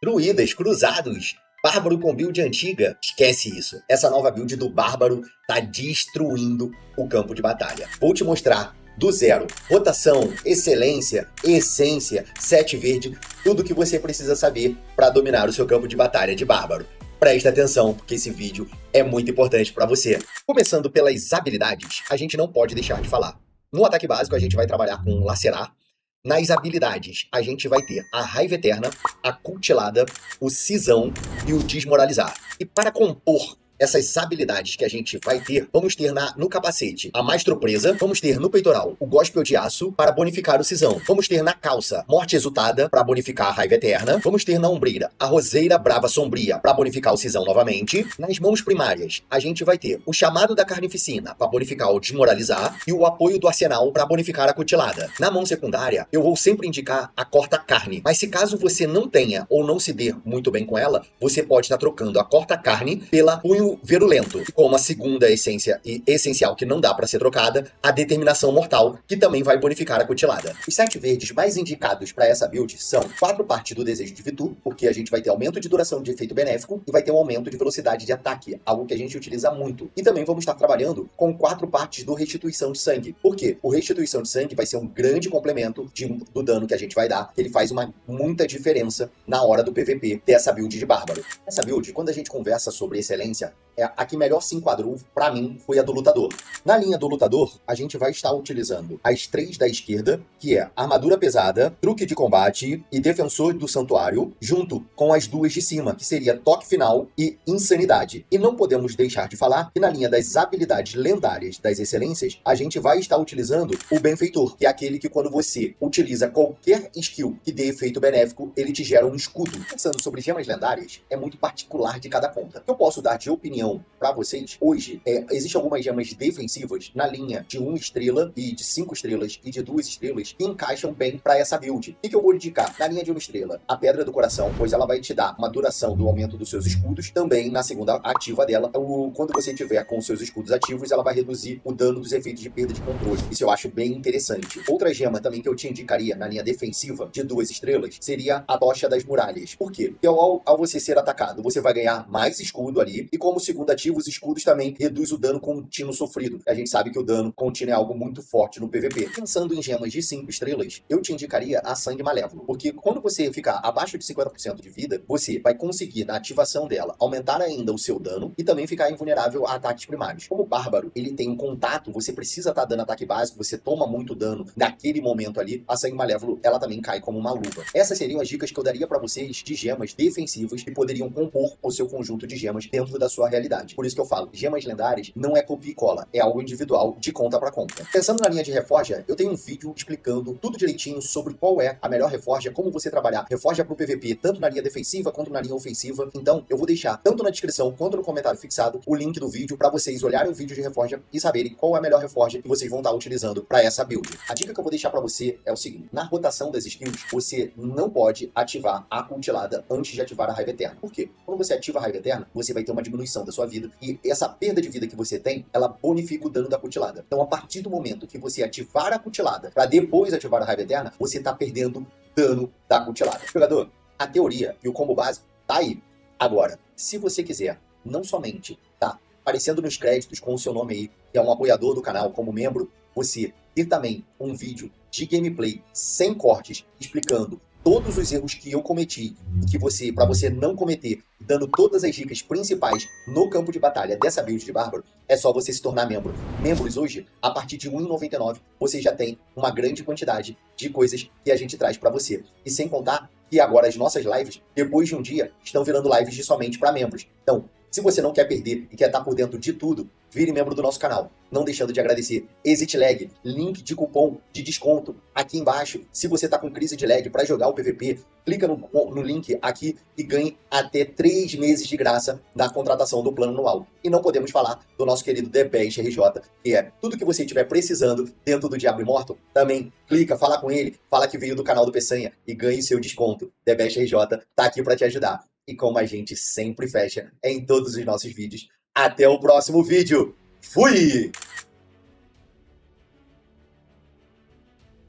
Druidas, cruzados, Bárbaro com build antiga. Esquece isso. Essa nova build do Bárbaro tá destruindo o campo de batalha. Vou te mostrar do zero. Rotação, excelência, essência, 7 verde, tudo que você precisa saber para dominar o seu campo de batalha de Bárbaro. Presta atenção, porque esse vídeo é muito importante para você. Começando pelas habilidades, a gente não pode deixar de falar. No ataque básico, a gente vai trabalhar com Lacerar. Nas habilidades, a gente vai ter a Raiva Eterna, a Cultilada, o Cisão e o Desmoralizar. E para compor essas habilidades que a gente vai ter, vamos ter no capacete a Mastro Presa, vamos ter no peitoral o Gospel de Aço para bonificar o Cisão, vamos ter na calça Morte Exultada para bonificar a Raiva Eterna, vamos ter na ombreira a Roseira Brava Sombria para bonificar o Cisão novamente. Nas mãos primárias, a gente vai ter o Chamado da Carnificina para bonificar o Desmoralizar e o Apoio do Arsenal para bonificar a Cutilada. Na mão secundária, eu vou sempre indicar a Corta Carne, mas se caso você não tenha ou não se dê muito bem com ela, você pode estar trocando a Corta Carne pela Punho Virulento, como a segunda essência e essencial que não dá para ser trocada, a Determinação Mortal, que também vai bonificar a Cutilada. Os 7 verdes mais indicados para essa build são 4 partes do Desejo de Vitu, porque a gente vai ter aumento de duração de efeito benéfico e vai ter um aumento de velocidade de ataque, algo que a gente utiliza muito. E também vamos estar trabalhando com 4 partes do Restituição de Sangue. Por quê? O Restituição de Sangue vai ser um grande complemento do dano que a gente vai dar, ele faz muita diferença na hora do PVP dessa build de Bárbaro. Essa build, quando a gente conversa sobre excelência, a que melhor se enquadrou, pra mim, foi a do Lutador. Na linha do Lutador, a gente vai estar utilizando as 3 da esquerda, que é Armadura Pesada, Truque de Combate e Defensor do Santuário, junto com as 2 de cima, que seria Toque Final e Insanidade. E não podemos deixar de falar que na linha das habilidades lendárias das excelências, a gente vai estar utilizando o Benfeitor, que é aquele que quando você utiliza qualquer skill que dê efeito benéfico, ele te gera um escudo. Pensando sobre gemas lendárias, é muito particular de cada conta. Eu posso dar de opinião para vocês, hoje, existem algumas gemas defensivas na linha de 1 estrela e de 5 estrelas e de 2 estrelas que encaixam bem para essa build. O que eu vou indicar? Na linha de 1 estrela, a Pedra do Coração, pois ela vai te dar uma duração do aumento dos seus escudos. Também na segunda ativa dela, quando você tiver com os seus escudos ativos, ela vai reduzir o dano dos efeitos de perda de controle. Isso eu acho bem interessante. Outra gema também que eu te indicaria na linha defensiva de 2 estrelas seria a Tocha das Muralhas. Por quê? Porque ao você ser atacado, você vai ganhar mais escudo ali, e como segundo ativo, os escudos também reduz o dano contínuo sofrido. A gente sabe que o dano contínuo é algo muito forte no PVP. Pensando em gemas de 5 estrelas, eu te indicaria a Sangue Malévolo, porque quando você ficar abaixo de 50% de vida, você vai conseguir, na ativação dela, aumentar ainda o seu dano e também ficar invulnerável a ataques primários. Como o Bárbaro, ele tem um contato, você precisa estar dando ataque básico, você toma muito dano naquele momento ali, a Sangue Malévolo, ela também cai como uma luva. Essas seriam as dicas que eu daria para vocês de gemas defensivas que poderiam compor o seu conjunto de gemas dentro da sua realidade. Por isso que eu falo, gemas lendárias não é copia e cola, é algo individual de conta para conta. Pensando na linha de reforja, eu tenho um vídeo explicando tudo direitinho sobre qual é a melhor reforja, como você trabalhar reforja pro PVP, tanto na linha defensiva quanto na linha ofensiva. Então, eu vou deixar tanto na descrição quanto no comentário fixado o link do vídeo para vocês olharem o vídeo de reforja e saberem qual é a melhor reforja que vocês vão estar utilizando para essa build. A dica que eu vou deixar para você é o seguinte: na rotação das skills, você não pode ativar a Cultilada antes de ativar a Raiva Eterna. Por quê? Quando você ativa a Raiva Eterna, você vai ter uma diminuição da sua vida e essa perda de vida que você tem, ela bonifica o dano da Cutilada. Então, a partir do momento que você ativar a Cutilada para depois ativar a Raiva Eterna, você tá perdendo dano da Cutilada. Jogador, a teoria e o combo básico tá aí. Agora, se você quiser não somente tá aparecendo nos créditos com o seu nome aí, que é um apoiador do canal como membro, você ter também um vídeo de gameplay sem cortes, explicando todos os erros que eu cometi e que para você não cometer, dando todas as dicas principais no campo de batalha dessa build de Bárbaro, é só você se tornar membro. Membros hoje, a partir de R$ 1,99, você já tem uma grande quantidade de coisas que a gente traz para você. E sem contar que agora as nossas lives, depois de um dia, estão virando lives de somente para membros. Então, se você não quer perder e quer estar por dentro de tudo, vire membro do nosso canal. Não deixando de agradecer Exit Lag, link de cupom de desconto aqui embaixo. Se você está com crise de lag para jogar o PVP, clica no link aqui e ganhe até 3 meses de graça na contratação do plano anual. E não podemos falar do nosso querido The Best RJ, que é tudo que você estiver precisando dentro do Diabo Immortal, também clica, fala com ele, fala que veio do canal do Peçanha e ganhe seu desconto. The Best RJ tá aqui para te ajudar. E como a gente sempre fecha em todos os nossos vídeos, até o próximo vídeo. Fui!